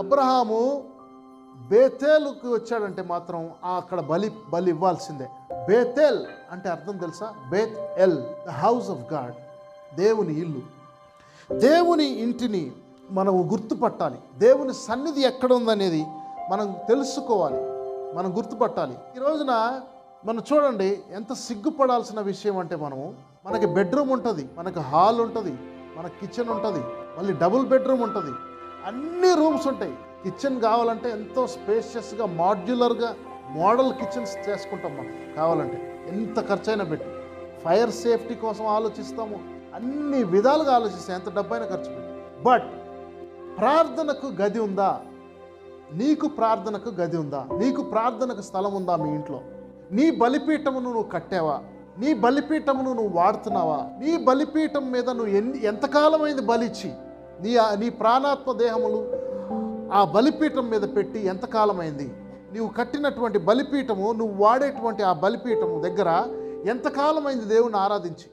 అబ్రహాము బేతేలుకు వచ్చాడంటే మాత్రం అక్కడ బలి ఇవ్వాల్సిందే. బేతేల్ అంటే అర్థం తెలుసా? Beth El, the house of God, దేవుని ఇల్లు. దేవుని ఇంటిని మనం గుర్తుపట్టాలి. దేవుని సన్నిధి ఎక్కడ ఉందనేది మనం తెలుసుకోవాలి, మనం గుర్తుపట్టాలి. ఈ రోజున మనం చూడండి ఎంత సిగ్గుపడాల్సిన విషయం అంటే, మనకి బెడ్రూమ్ ఉంటుంది, మనకి హాల్ ఉంటుంది, మన కిచెన్ ఉంటుంది, మళ్ళీ డబుల్ బెడ్రూమ్ ఉంటుంది, అన్ని రూమ్స్ ఉంటాయి. కిచెన్ కావాలంటే ఎంతో స్పేషియస్గా మాడ్యులర్గా మోడల్ కిచెన్స్ చేసుకుంటాం. మనం కావాలంటే ఎంత ఖర్చైనా పెట్టి ఫైర్ సేఫ్టీ కోసం ఆలోచిస్తాము, అన్ని విధాలుగా ఆలోచిస్తాం, ఎంత డబ్బైనా ఖర్చు పెట్టి. బట్ ప్రార్థనకు గది ఉందా? నీకు ప్రార్థనకు గది ఉందా? నీకు ప్రార్థనకు స్థలం ఉందా మీ ఇంట్లో? నీ బలిపీఠమును నువ్వు కట్టావా? నీ బలిపీఠమును నువ్వు వాడుతున్నావా? నీ బలిపీఠం మీద నువ్వు ఎంతకాలమైంది బలిచ్చి నీ ప్రాణాత్మ దేహములు ఆ బలిపీఠం మీద పెట్టి ఎంతకాలమైంది? నువ్వు కట్టినటువంటి బలిపీఠము, నువ్వు వాడేటువంటి ఆ బలిపీఠము దగ్గర ఎంతకాలమైంది దేవుని ఆరాధించి?